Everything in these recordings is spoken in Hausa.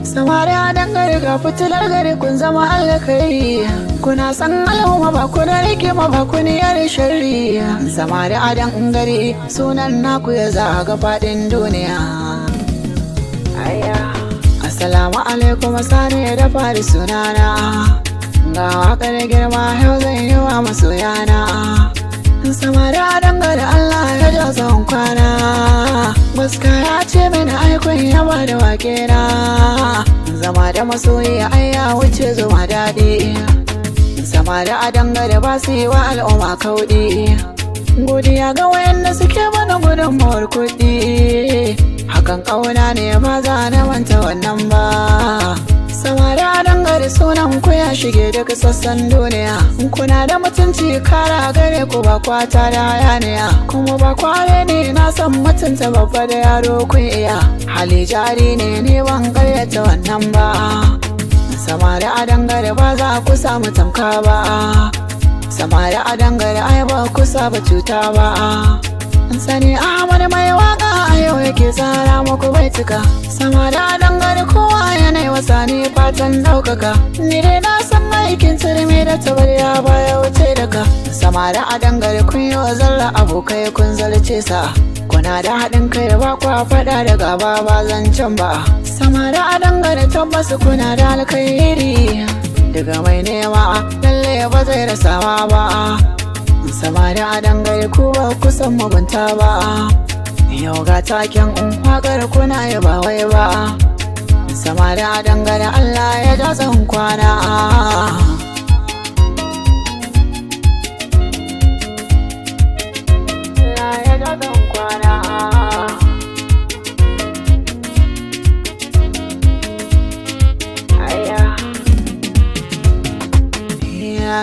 Samari a dangare ga fitilar gari kun zama alkai. Kuna san al'umma ba ku da rikima ba ku niyar sharri. Samari a dangare sunan naku ya zaga faɗin duniya. Assalamu alaikum sani da fari sunana. Ga waƙar girma yau zan yi wa masoyana. Samari a dangare Allah ya ja tsawon kwana. Baska ya ce mini aikun yaba da wake na. Zama da masoyi ai ya wuce zuma daɗi. Samari a dangare ba su yi wa al'umma kauɗi. Godiya ga wayanda suke mana gudunmawar kuɗi. Hakan ƙauna ne ba za na manta wannan ba. Samari a dangare sunan ku ya shige daga sassan duniya. Kuna da mutunci kara gare ku ba kwata da hayaniya. Kuma ba kware ne na san mutunta babba da yaro kun iya. Hali jari ne ban karyata wannan ba. Samari a dangare ba za ku samu tamka ba. Samari a dangare ai ba ku saba cuta ba. Sani Ahmad mai waka a yau yake tsara muku baituka. Samari a dangare kowa yanayi wasa ni fatan daukaka. Ni dai na san aikin turmi da tabarya baya wuce daga. Samari a dangare kun yi wa zalla abokai kun zarce sa. Kuna da haɗin kai da ba kwa faɗa da gaba ba zancen ba. Samari a dangare tabbas kuna da alkhairi. Daga mai nema lalle ba zai rasawa ba. Samari a dangare kuwa kusan mugunta ba. Yau ga taken waƙar kuna yi ba wai ba. Samari a dangare Allah ya ja tsawon kwana. Allah ya ja tsawon kwana.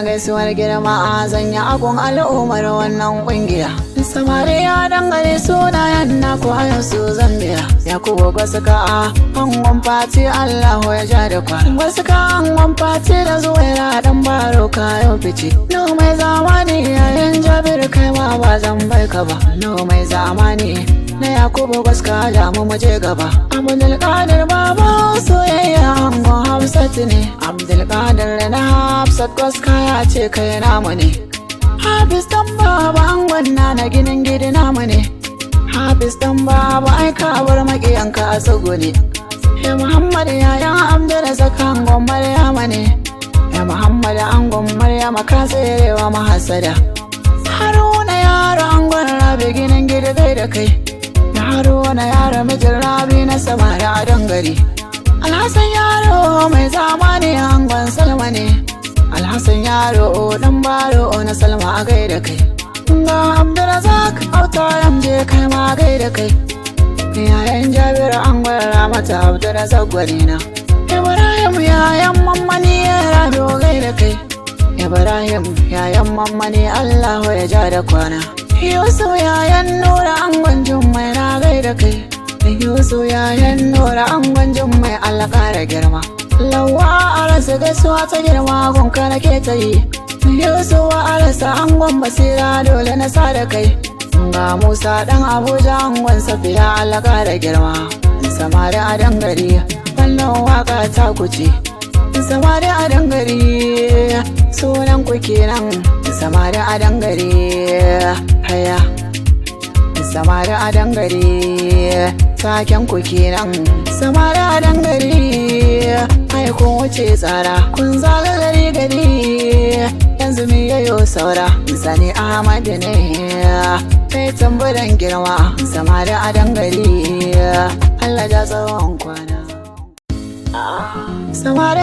Gaisuwar girma a zanya agun al'ummar wannan kungiya. Samari a dangare sunayen naku a yanzu Zambiya. Yakubu Gwasika a hangon fati Allahu ya ja da kwana. Gwasika hangon fati da zuwaira dan baro kayo fice. No mai zamani yayin Jabir kai ma ba zan bai ka ba. No mai zamani na Yakubu Gwasika da mu muje gaba. Abdulkadir baba soyayya hangon Hafsat ne. Abdulkadir na Hafsat Gwasika ya ce kai namu ne. Hafiz dan baba angon na ginin gidi namu ne. Hafiz dan baba ai ka bar makiyanka a tsugune. Ya Muhammad yayan Abdulrazak angon Maryama ne. Ya Muhammad angon Maryama ka tserewa mahasada. Haruna yaro angon Rabi ginin gidi gai da kai. Ya Haruna yaro mijin Rabi na Samari a dangare. Alhassan yaro mai zamani angon Salma ne. Alhassan yaro dan baro na Salma a gaida kai. Ga Abdulrazak auta je kai ma gaida kai. Yayan Jabir an gwara mata Abdulrazak gwarina. Ibrahim yayan mammani ya rabi gaida kai. Ibrahim yayan mammani Allah ya ja da kwana. Yusuf yayan Nura angon Jummai na gaida kai. Yusuf yayan Nura angon Jummai Allah ƙara girma. Lawa arasa gaisuwa ta girma gunka nake ta yi. Yusuwa arasa angon basira dole na sa da kai. Ga Musa dan Abuja angon Safiya alaka da girma. Samari a dangare wannan waka ta kuce. Samari a dangare sunan ku kenan. Samari a dangare haya. Samari a dangare taken ku kenan. Samari a dangare ai kun wuce tsara kun zaga gari gari. Yanzu me yayo saura Sani Ahmad ne mai tambaran girma. Samari a dangare Allah ja tsawon kwana. Samari